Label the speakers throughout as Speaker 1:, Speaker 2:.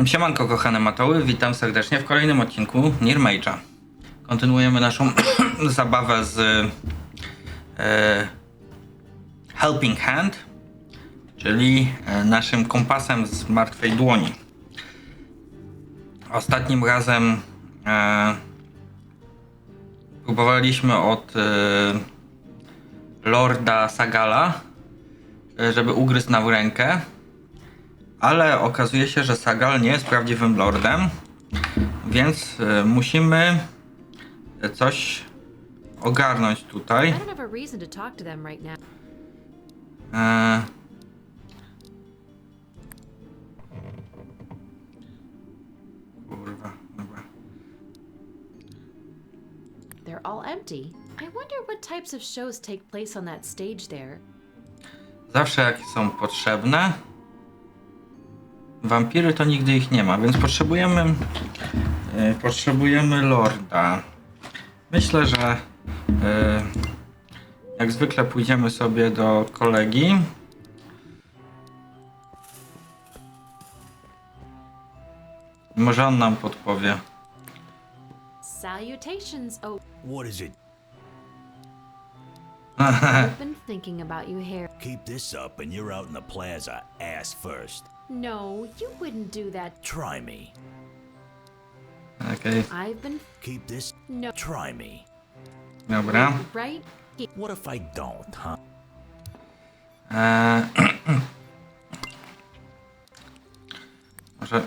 Speaker 1: Siemanko kochane matoły, witam serdecznie w kolejnym odcinku Near-Mage'a. Kontynuujemy naszą zabawę z Helping Hand, czyli naszym kompasem z martwej dłoni. Ostatnim razem próbowaliśmy od Lorda Sagala, żeby ugryzł nam rękę. Ale okazuje się, że Sagal nie jest prawdziwym lordem, więc musimy coś ogarnąć tutaj. Kurwa, dobra.
Speaker 2: They're all empty. I wonder what types of shows take place on that stage there.
Speaker 1: Zawsze jakie są potrzebne. Wampiry to nigdy ich nie ma, więc potrzebujemy lorda. Myślę, że jak zwykle pójdziemy sobie do kolegi. Może on nam podpowie.
Speaker 2: Salutations, oh.
Speaker 3: What is it?
Speaker 2: I've been thinking about you here.
Speaker 3: Keep this up and you're out in the plaza, ass first.
Speaker 2: No, you wouldn't do that.
Speaker 3: Try me.
Speaker 1: Okay.
Speaker 2: I've been...
Speaker 3: Keep this...
Speaker 2: No.
Speaker 3: Try me.
Speaker 1: Dobra.
Speaker 3: Right? What if I don't, huh?
Speaker 1: Może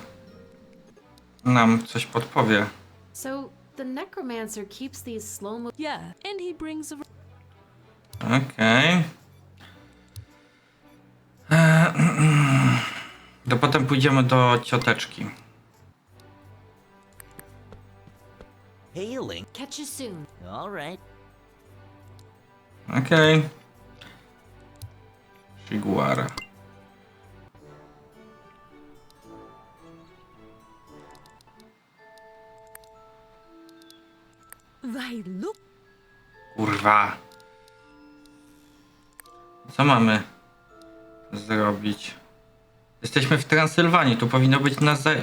Speaker 1: nam coś podpowie.
Speaker 2: So, the necromancer keeps these slow-mo...
Speaker 4: Yeah, and he brings a...
Speaker 1: Okej. To potem pójdziemy do cioteczki.
Speaker 3: Healing?
Speaker 2: Catch you soon.
Speaker 3: All right.
Speaker 1: Okej. Shiguara.
Speaker 4: Why, look!
Speaker 1: Kurwa. Co mamy zrobić? Jesteśmy w Transylwanii, tu powinno być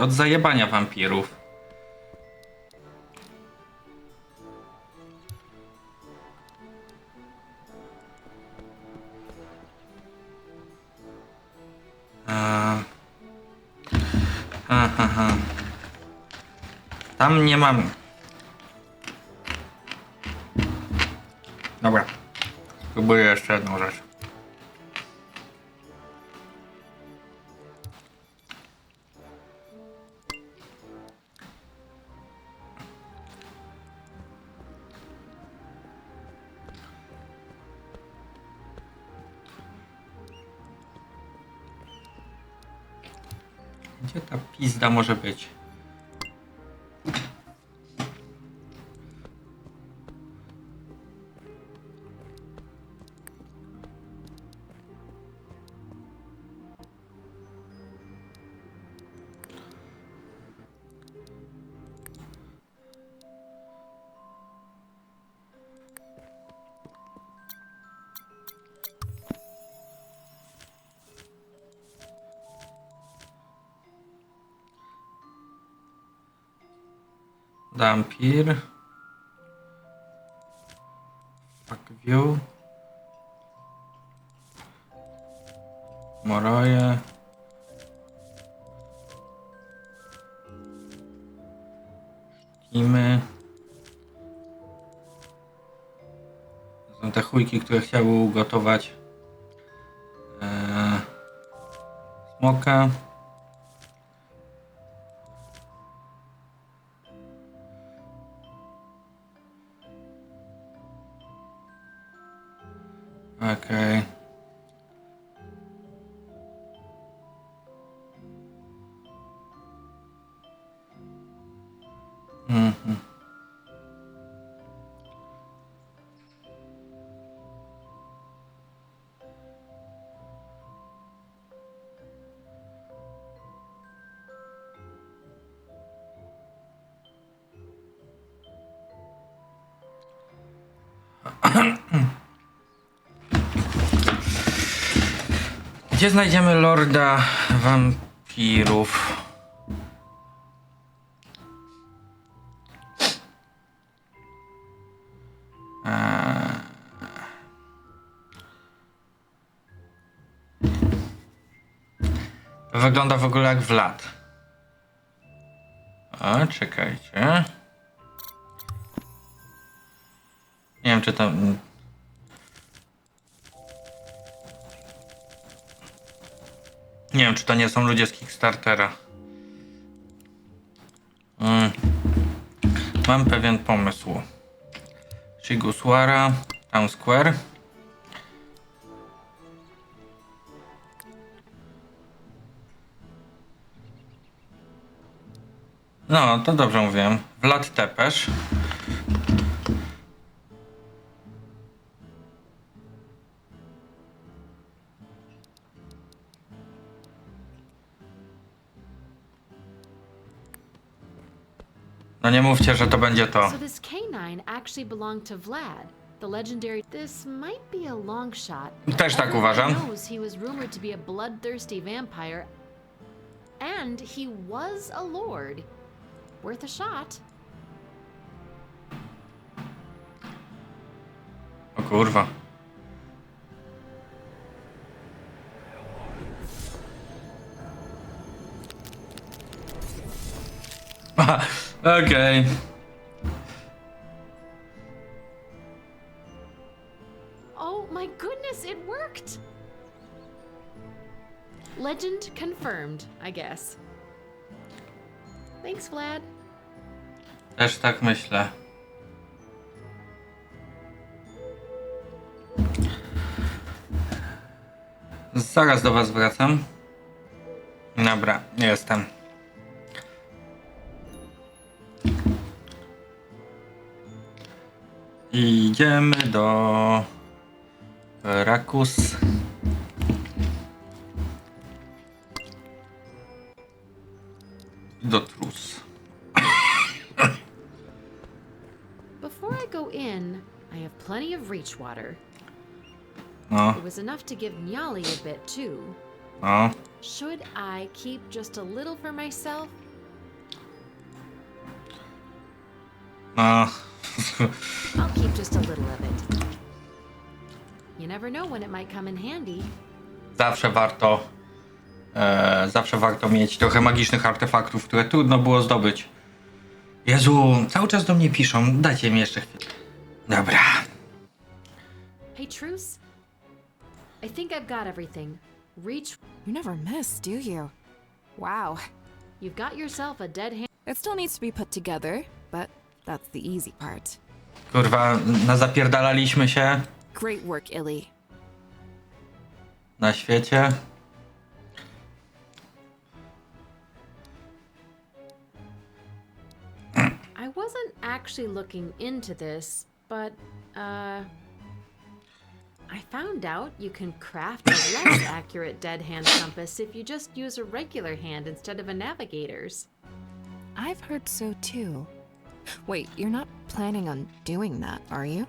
Speaker 1: od zajebania wampirów. Tam nie mamy. Dobra. Spróbuję jeszcze jedną rzecz. Gdzie ta pizda może być? Vampir. Fuck view. Moroje. Sztimy. To są te chujki, które chciały ugotować smoka. Okej. Gdzie znajdziemy lorda Wampirów. To wygląda w ogóle jak Vlad. O, czekajcie. Nie wiem, czy to... Nie wiem, czy to nie są ludzie z Kickstartera. Mam pewien pomysł. Shiguswara, Town Square. No, to dobrze mówiłem. Vlad Tepesz. No nie mówcie, że to będzie to.
Speaker 2: So this canine actually belonged to Vlad, the legendary. This might be a long shot.
Speaker 1: Też tak uważam.
Speaker 2: Everyone knows he was rumored to be a bloodthirsty vampire, and he was a lord. Worth a shot.
Speaker 1: O kurwa. Okej.
Speaker 2: Oh my goodness, it worked! Legend confirmed, I guess. Thanks, Vlad.
Speaker 1: Też tak myślę. Zaraz do was wracam. Dobra, jestem. Idziemy do Rakus. Do Trus.
Speaker 2: Before I go in, I have plenty of reach water.
Speaker 1: No,
Speaker 2: It was enough to give Nyali a bit too.
Speaker 1: no.
Speaker 2: Should I keep just a little for myself?
Speaker 1: No.
Speaker 2: I'll keep just a little of it. You never know when it might come in handy.
Speaker 1: Zawsze warto mieć trochę magicznych artefaktów, które trudno było zdobyć. Jezu, cały czas do mnie piszą. Dajcie mi jeszcze chwilę. Dobra.
Speaker 2: Hey, Truce. I think I've got everything. Reach.
Speaker 5: You never miss, do you? Wow.
Speaker 2: You've got yourself a dead hand.
Speaker 5: It still needs to be put together, but that's the easy part.
Speaker 1: Kurwa, zapierdalaliśmy się
Speaker 5: Great work, Illy.
Speaker 1: na świecie.
Speaker 2: I wasn't actually looking into this, but, I found out you can craft a less accurate dead hand compass if you just use a regular hand instead of a navigator's.
Speaker 5: I've heard so too. Wait, you're not planning on doing that, are you?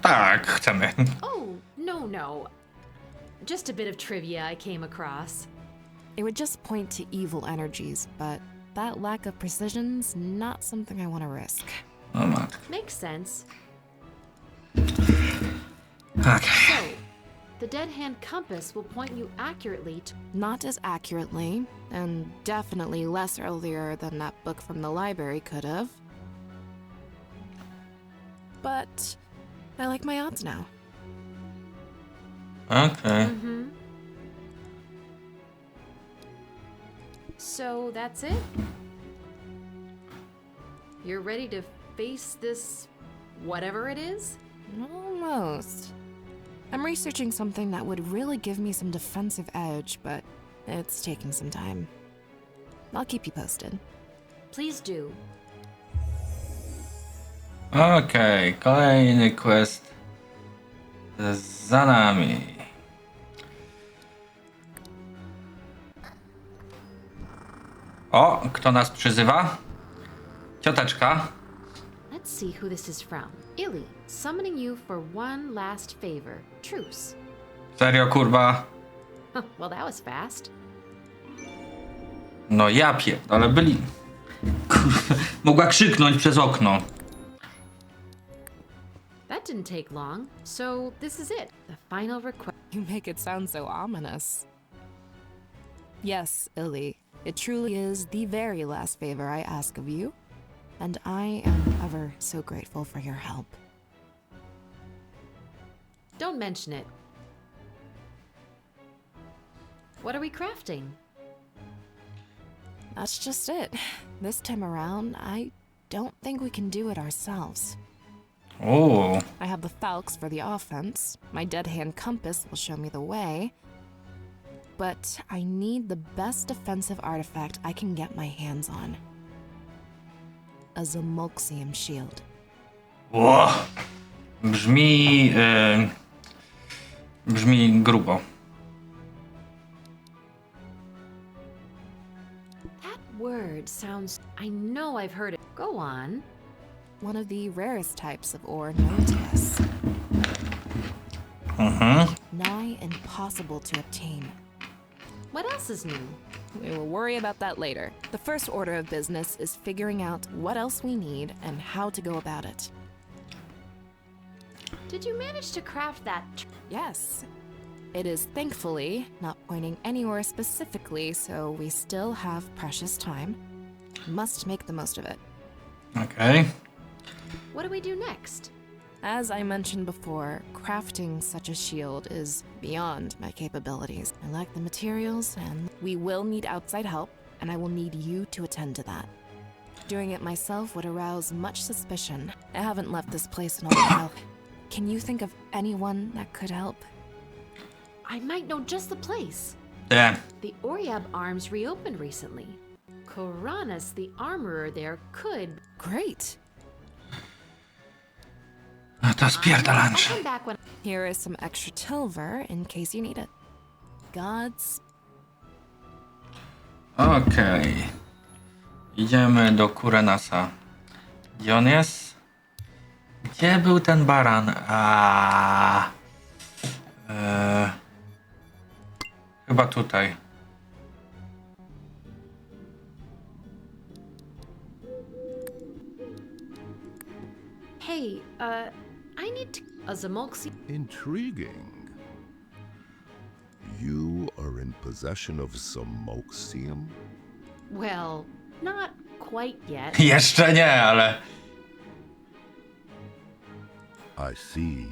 Speaker 1: Tak, chcemy.
Speaker 2: Oh, no. Just a bit of trivia I came across.
Speaker 5: It would just point to evil energies, but that lack of precision's not something I want to risk.
Speaker 1: No matka.
Speaker 2: Makes sense.
Speaker 1: Okay.
Speaker 2: So, the dead hand compass will point you accurately to.
Speaker 5: Not as accurately, and definitely less earlier than that book from the library could have. But I like my odds now.
Speaker 1: Okay.
Speaker 2: So that's it? You're ready to face this whatever it is?
Speaker 5: Almost. I'm researching something that would really give me some defensive edge, but it's taking some time. I'll keep you posted.
Speaker 2: Please do.
Speaker 1: Okej, kolejny quest za nami. O, kto nas przyzywa? Cioteczka.
Speaker 2: Let's see who this is from. Illy, summoning you for one last favor. Truce.
Speaker 1: Serio, kurwa?
Speaker 2: Well, that was fast.
Speaker 1: No ja pierdolę, byli... Kurwa, mogła krzyknąć przez okno.
Speaker 2: That didn't take long. So this is it. The final request.
Speaker 5: You make it sound so ominous. Yes, Illy, it truly is the very last favor I ask of you, and I am ever so grateful for your help.
Speaker 2: Don't mention it. What are we crafting?
Speaker 5: That's just it. This time around, I don't think we can do it ourselves.
Speaker 1: O,
Speaker 5: I have the falx for the offense. My dead hand compass will show me the way. But I need the best defensive artifact I can get my hands on. A Zamolxium shield.
Speaker 1: o. Brzmi... brzmi grubo.
Speaker 2: That word sounds. I know I've heard it. Go on.
Speaker 5: One of the rarest types of ore known to us. Nigh impossible to obtain.
Speaker 2: What else is new?
Speaker 5: We will worry about that later. The first order of business is figuring out what else we need and how to go about it.
Speaker 2: Did you manage to craft that?
Speaker 5: Yes. It is thankfully not pointing anywhere specifically, so we still have precious time. Must make the most of it.
Speaker 1: Okej.
Speaker 2: What do we do next?
Speaker 5: As I mentioned before, crafting such a shield is beyond my capabilities. I lack the materials, and we will need outside help, and I will need you to attend to that. Doing it myself would arouse much suspicion. I haven't left this place in a while. Can you think of anyone that could help?
Speaker 2: I might know just the place.
Speaker 1: Te.
Speaker 2: The Oryab Arms reopened recently. Koranas, the armorer there, could.
Speaker 5: Great!
Speaker 1: No to
Speaker 2: I'll
Speaker 1: spierdalancz.
Speaker 2: come back when.
Speaker 5: Here is some extra tilver in case you need it. Gods.
Speaker 1: Okej. Idziemy do Kurenasa. Gdzie on jest? Gdzie był ten baran? Chyba tutaj.
Speaker 2: Hey, I need to. A Zamolxi.
Speaker 6: Intriguing. You are in possession of Zamolxium?
Speaker 2: Well, not quite yet.
Speaker 1: Jeszcze nie, ale...
Speaker 6: I see.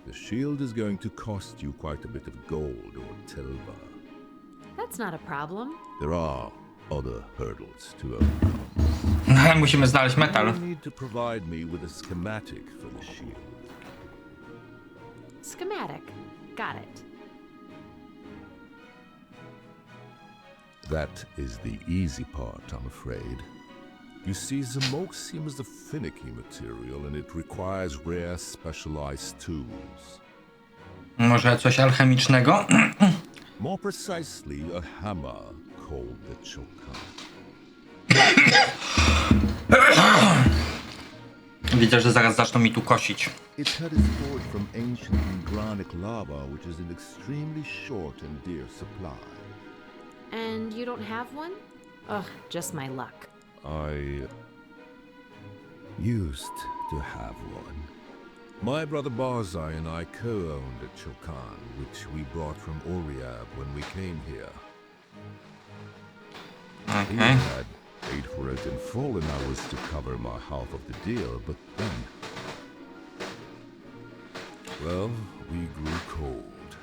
Speaker 6: The shield is going to cost you quite a bit of gold or tilver.
Speaker 2: That's not a problem.
Speaker 6: There are other hurdles to overcome.
Speaker 1: Musimy znaleźć metal.
Speaker 6: You need to provide me with a schematic for the shield.
Speaker 2: Schematic. Got it.
Speaker 6: That is the easy part, I'm afraid. You see, Zamolxium is a finicky material and it requires rare, specialized tools.
Speaker 1: Może coś alchemicznego?
Speaker 6: More precisely, a hammer called the Chokan.
Speaker 1: Widzę, że zaraz zaczną mi tu kosić.
Speaker 6: Its head is forged from ancient granic lava, which is in extremely short and dear supply.
Speaker 2: And you don't have one? Ugh, just my luck.
Speaker 6: I used to have one. My brother Barzai and I co-owned a Chokan, which we brought from Oryab when we came here. He
Speaker 1: Okej.
Speaker 6: had paid for it in full and I was to cover my half of the deal, but then... Well, we grew cold.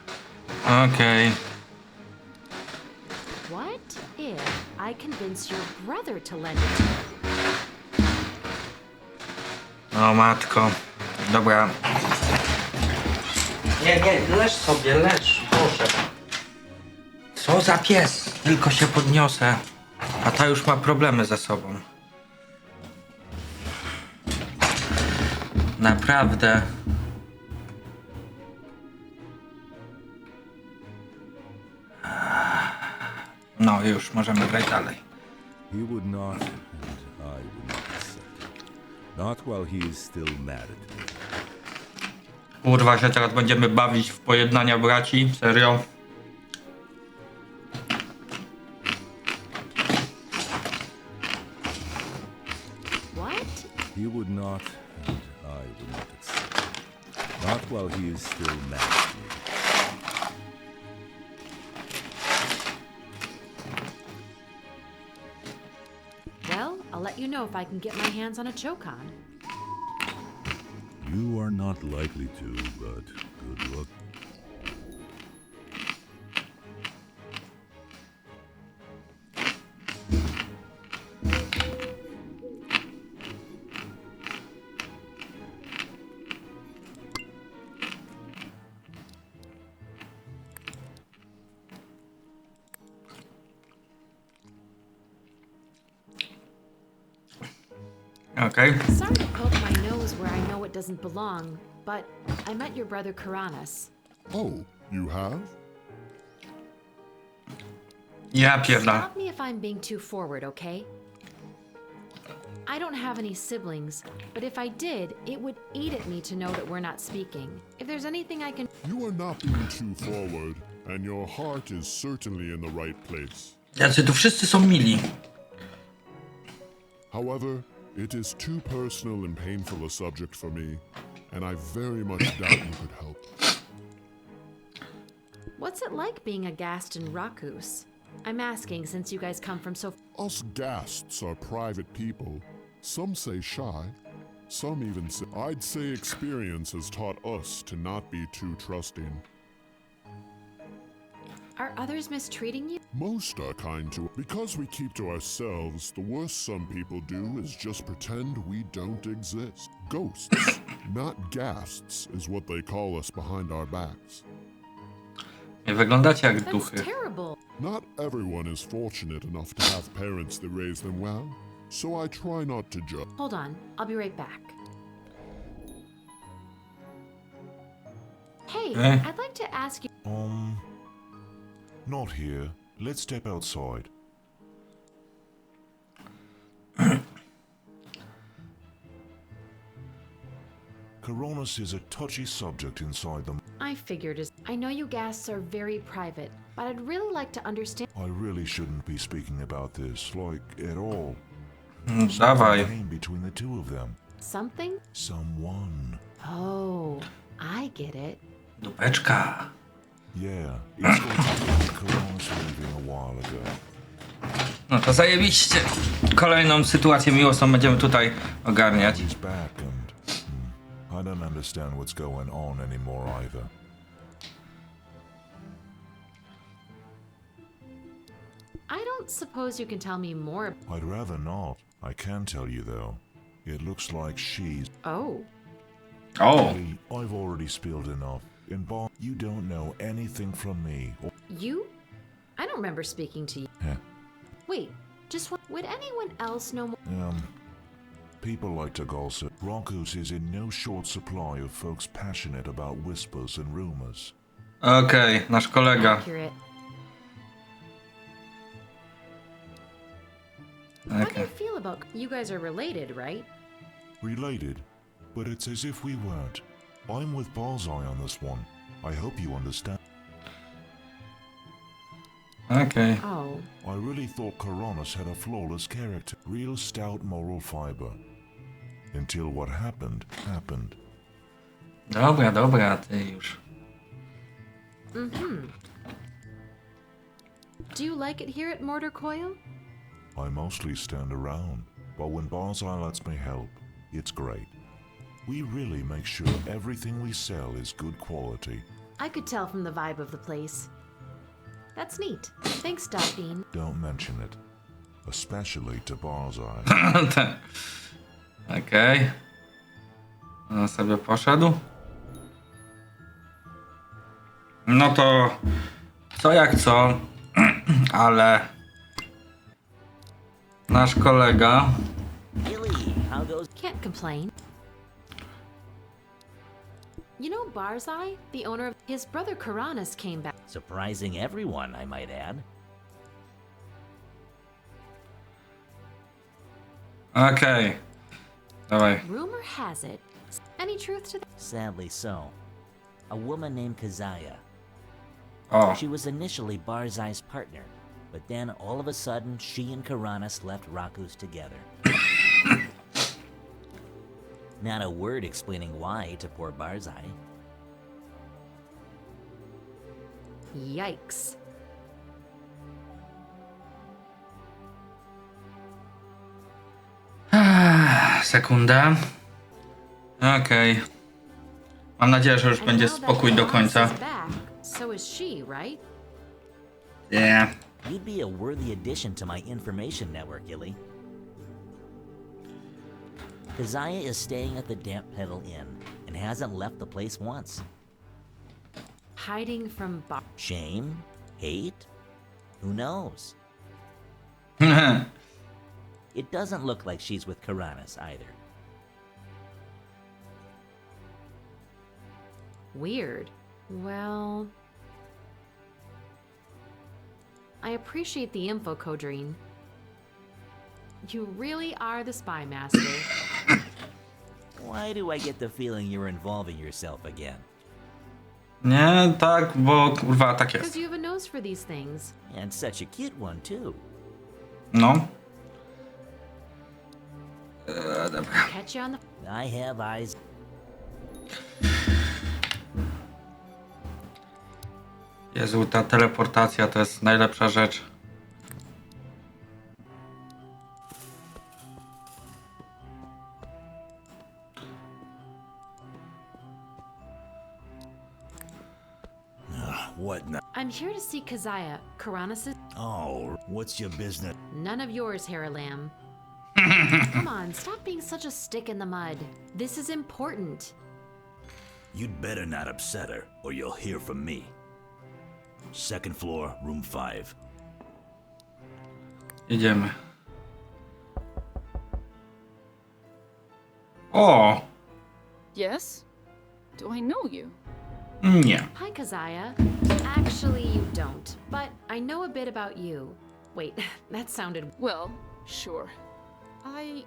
Speaker 1: Okej.
Speaker 2: What if I convince your brother to lend it to me?
Speaker 1: O matko. Dobra. Nie, leż sobie, leż. Proszę. Co za pies? Tylko się podniosę. A ta już ma problemy ze sobą. Naprawdę. No już, możemy grać dalej.
Speaker 6: He would not, and I would not accept it. Not while he is still mad at me.
Speaker 1: Kurwa, się teraz będziemy bawić w pojednania braci? Serio?
Speaker 6: He would not, and I would not accept. Not while he is still mad at me.
Speaker 2: Well, I'll let you know if I can get my hands on a Chocon.
Speaker 6: You are not likely to, but good luck.
Speaker 1: Okej.
Speaker 2: Sorry to poke my nose where I know it doesn't belong, but I met your brother Karanas.
Speaker 7: Oh, you have?
Speaker 1: Ja pierdolę.
Speaker 2: Stop me if I'm being too forward, okay? I don't have any siblings, but if I did, it would eat at me to know that we're not speaking. If there's anything I can...
Speaker 7: You are not being too forward, and your heart is certainly in the right place.
Speaker 1: Jacy tu wszyscy są mili.
Speaker 7: However, it is too personal and painful a subject for me, and I very much doubt you could help.
Speaker 2: What's it like being a Gast in Rakus? I'm asking since you guys come from so...
Speaker 7: Us Gasts are private people. Some say shy, some even say... I'd say experience has taught us to not be too trusting.
Speaker 2: Are others mistreating you?
Speaker 7: Most are kind to... Because we keep to ourselves, the worst some people do is just pretend we don't exist. Ghosts, not Gasts, is what they call us behind our backs.
Speaker 1: Nie wyglądacie jak
Speaker 2: That's
Speaker 1: duchy.
Speaker 2: terrible.
Speaker 7: Not everyone is fortunate enough to have parents that raise them well, so I try not to judge.
Speaker 2: Hold on, I'll be right back. Hey, I'd like to ask you...
Speaker 8: Not here. Let's step outside. Coronis is a touchy subject inside them.
Speaker 2: I figured as... I know you Gasts are very private, but I'd really like to understand...
Speaker 8: I really shouldn't be speaking about this, like, at all.
Speaker 1: Dawaj.
Speaker 8: Came between the two of them.
Speaker 2: Something?
Speaker 8: Someone.
Speaker 2: Oh, I get it.
Speaker 1: Dupeczka.
Speaker 8: Yeah, it's got to do with Coronis leaving a while ago.
Speaker 1: No to zajebiście. Kolejną sytuację miłosną będziemy tutaj ogarniać.
Speaker 8: He's back and... I don't understand what's going on anymore either.
Speaker 2: I don't suppose you can tell me more...
Speaker 8: I'd rather not. I can tell you though. It looks like she's...
Speaker 2: Oh.
Speaker 1: O,
Speaker 8: Lee, I've already spilled enough. In bar, you don't know anything from me. Or...
Speaker 2: You? I don't remember speaking to you.
Speaker 8: Heh.
Speaker 2: Wait, just one... Would anyone else know more...
Speaker 8: People like to gossip. Rakus is in no short supply of folks passionate about whispers and rumors.
Speaker 1: okej, nasz kolega.
Speaker 2: Accurate. How do you feel about... You guys are related, right?
Speaker 8: Related, but it's as if we weren't. I'm with Bullseye on this one. I hope you understand.
Speaker 1: Okej.
Speaker 2: Oh.
Speaker 8: I really thought Coronis had a flawless character, real stout moral fiber. Until what happened, happened.
Speaker 1: Dobra, dobra, ty już.
Speaker 2: Do you like it here at Mortar Coil?
Speaker 8: I mostly stand around, but when Bullseye lets me help, it's great. We really make sure everything we sell is good quality.
Speaker 2: I could tell from the vibe of the place. That's neat. Thanks, Daphne.
Speaker 8: Don't mention it, especially to Bullseye.
Speaker 1: Okej. On sobie poszedł. No to co jak co, ale nasz kolega.
Speaker 2: Can't complain. You know Barzai, the owner of... His brother Karanas came back.
Speaker 9: Surprising everyone, I might add.
Speaker 1: Okej. Dawaj.
Speaker 2: Rumor has it... Any truth to that?
Speaker 9: Sadly so. A woman named Kazaya.
Speaker 1: O,
Speaker 9: She was initially Barzai's partner, but then all of a sudden she and Karanas left Rakus together. Not a word explaining why to poor Barzai.
Speaker 2: Yikes.
Speaker 1: Sekunda. Okej. Mam nadzieję, że już
Speaker 2: And
Speaker 1: będzie
Speaker 2: now that
Speaker 1: spokój do
Speaker 2: Gibbous
Speaker 1: końca.
Speaker 2: is back, so is she, right?
Speaker 1: Nie.
Speaker 9: You'd be a worthy addition to my information network, Illy. Keziah is staying at the Damp Pedal Inn and hasn't left the place once.
Speaker 2: Hiding from
Speaker 9: Shame? Hate? Who knows? It doesn't look like she's with Karanis either.
Speaker 2: Weird. Well... I appreciate the info, Codrine. You really are the spy master.
Speaker 9: Why do I get the feeling you're involving yourself again?
Speaker 1: Nie, tak, bo kurwa tak jest.
Speaker 2: Because you have a nose for these things.
Speaker 9: And such a cute one, too.
Speaker 1: No. Dobra.
Speaker 2: Catch you on the...
Speaker 9: I have eyes.
Speaker 1: Jezu, ta teleportacja to jest najlepsza rzecz.
Speaker 3: What now?
Speaker 2: I'm here to see Keziah. Karanis'
Speaker 3: Oh, what's your business?
Speaker 2: None of yours, Hair Lamb. Come on, stop being such a stick in the mud. This is important.
Speaker 3: You'd better not upset her, or you'll hear from me. Second floor, room 5.
Speaker 1: Jedziemy. O!
Speaker 10: Yes? Do I know you?
Speaker 1: Nie.
Speaker 2: Hi, Keziah. Actually, you don't, but I know a bit about you. Wait, that sounded...
Speaker 10: Well, sure. I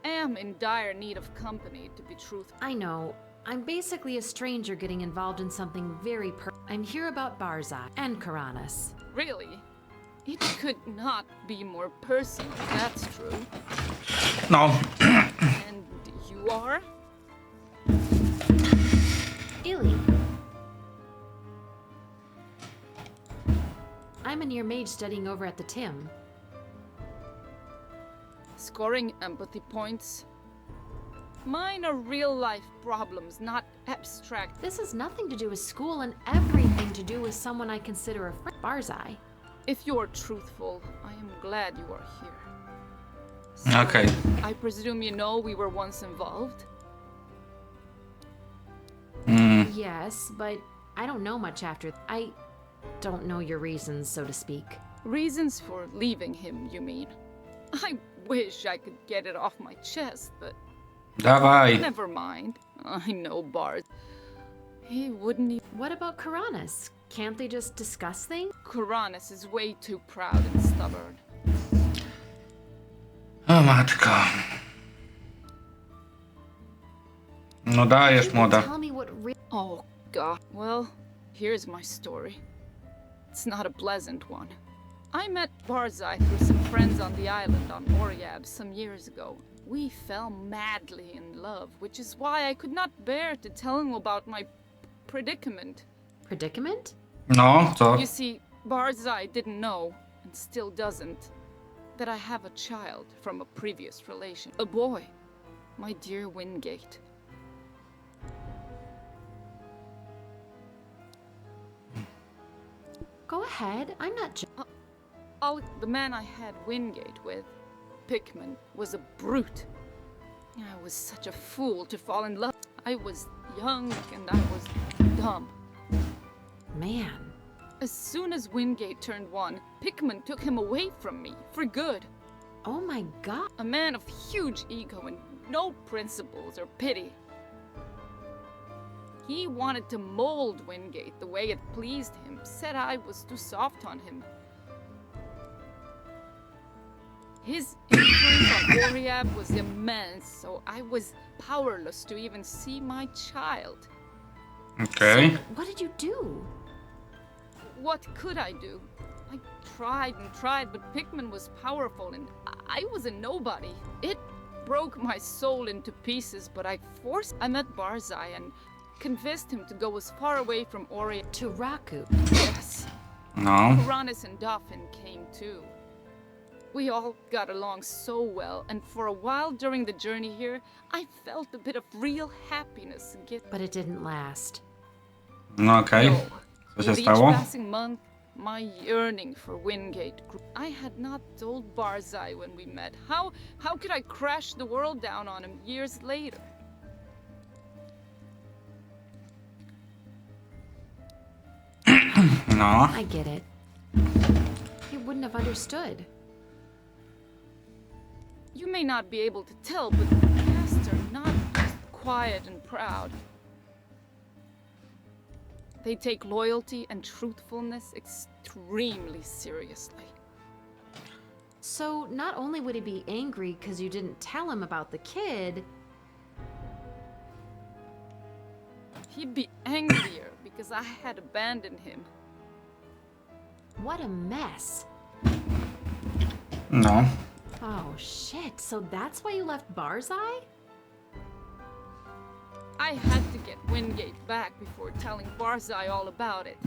Speaker 10: am in dire need of company, to be truthful.
Speaker 2: I know. I'm basically a stranger getting involved in something very I'm here about Barzai and Karanis.
Speaker 10: Really? It could not be more personal, that's true.
Speaker 1: No.
Speaker 10: And you are?
Speaker 2: Illy. I'm a Near-Mage studying over at the Tim.
Speaker 10: Scoring empathy points. Mine are real-life problems, not abstract.
Speaker 2: This has nothing to do with school and everything to do with someone I consider a friend. Barzai.
Speaker 10: If you're truthful, I am glad you are here. So,
Speaker 1: Okay.
Speaker 10: I presume you know we were once involved?
Speaker 2: Yes, but I don't know much after. I don't know your reasons, so to speak.
Speaker 10: Reasons for leaving him, you mean? I wish I could get it off my chest, but
Speaker 1: Dawaj.
Speaker 10: never mind. I know Bart. He wouldn't even...
Speaker 2: What about Karanis? Can't they just discuss things?
Speaker 10: Karanis is way too proud and stubborn.
Speaker 1: O matko. No dajesz,
Speaker 2: You
Speaker 1: młoda.
Speaker 2: tell me what
Speaker 10: Oh, God. Well, here's my story. It's not a pleasant one. I met Barzai through some friends on the island on Oriab some years ago. We fell madly in love, which is why I could not bear to tell him about my predicament.
Speaker 2: Predicament?
Speaker 1: No, co?
Speaker 10: You see, Barzai didn't know, and still doesn't, that I have a child from a previous relation. A boy. My dear Wingate.
Speaker 2: Go ahead. I'm not.
Speaker 10: The man I had Wingate with, Pickman, was a brute. I was such a fool to fall in love. I was young and I was dumb.
Speaker 2: Man.
Speaker 10: As soon as Wingate turned 1, Pickman took him away from me, for good.
Speaker 2: Oh my God.
Speaker 10: A man of huge ego and no principles or pity. He wanted to mold Wingate the way it pleased him, said I was too soft on him. His influence on Oriab was immense, so I was powerless to even see my child.
Speaker 1: Okej.
Speaker 2: So, what did you do?
Speaker 10: What could I do? I tried and tried, but Pickman was powerful and I was a nobody. It broke my soul into pieces, but I met Barzai and convinced him to go as far away from Ori.
Speaker 2: To Raku.
Speaker 10: Yes.
Speaker 1: No.
Speaker 10: Kuranes and Dauphin came too. We all got along so well, and for a while during the journey here, I felt a bit of real happiness again.
Speaker 2: But it didn't last.
Speaker 1: No okej.
Speaker 10: No.
Speaker 1: Co się
Speaker 10: With each
Speaker 1: stało?
Speaker 10: passing month, my yearning for Wingate grew. I had not told Barzai when we met. How could I crash the world down on him years later?
Speaker 1: No.
Speaker 2: I get it. He wouldn't have understood.
Speaker 10: You may not be able to tell, but the casts are not just quiet and proud. They take loyalty and truthfulness extremely seriously.
Speaker 2: So not only would he be angry because you didn't tell him about the kid,
Speaker 10: He'd be angrier because I had abandoned him.
Speaker 2: what a mess.
Speaker 1: No.
Speaker 2: Oh shit, so that's why you left Barzai?
Speaker 10: I had to get Wingate back before telling Barzai all about it.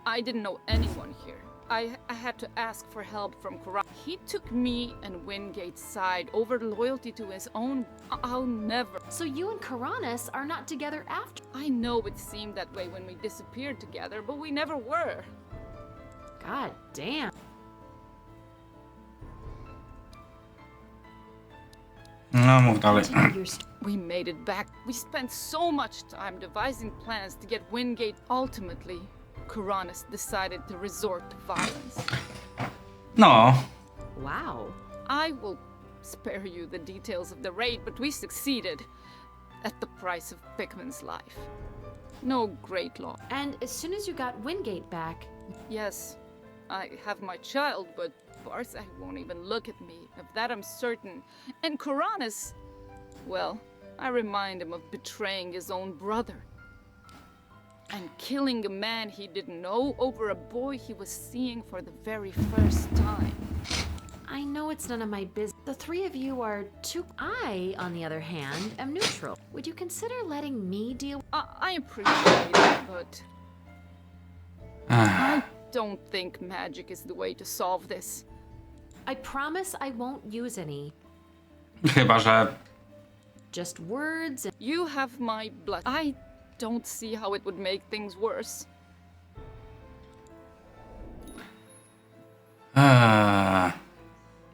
Speaker 10: I didn't know anyone here. I had to ask for help from Karan. He took me and Wingate's side over loyalty to his own. I'll never.
Speaker 2: So you and Karanis are not together after?
Speaker 10: I know it seemed that way when we disappeared together, but we never were.
Speaker 2: God damn.
Speaker 1: No, mów dalej.
Speaker 2: Continue your story.
Speaker 10: We made it back. We spent so much time devising plans to get Wingate. Ultimately, Karanis decided to resort to violence.
Speaker 1: No.
Speaker 2: Wow.
Speaker 10: I will spare you the details of the raid, but we succeeded at the price of Pickman's life. No great loss.
Speaker 2: And as soon as you got Wingate back,
Speaker 10: Yes, I have my child, but Barzai won't even look at me. Of that I'm certain. And Karanis, well, I remind him of betraying his own brother. And killing a man he didn't know over a boy he was seeing for the very first time.
Speaker 2: I know it's none of my business. The three of you are too. I, on the other hand, am neutral. Would you consider letting me deal?
Speaker 10: I appreciate it, but I don't think magic is the way to solve this.
Speaker 2: I promise I won't use any.
Speaker 1: Chyba, że...
Speaker 2: Just words and.
Speaker 10: You have my blood. I don't see how it would make things worse.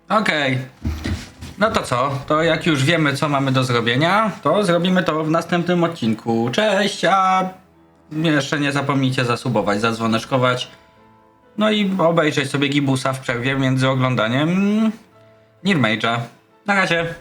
Speaker 1: Okej. No to co? To jak już wiemy, co mamy do zrobienia, to zrobimy to w następnym odcinku. Cześć, a jeszcze nie zapomnijcie zasubować, zadzwoneczkować. No i obejrzeć sobie Gibbusa w przerwie między oglądaniem Near-Mage'a. Na razie.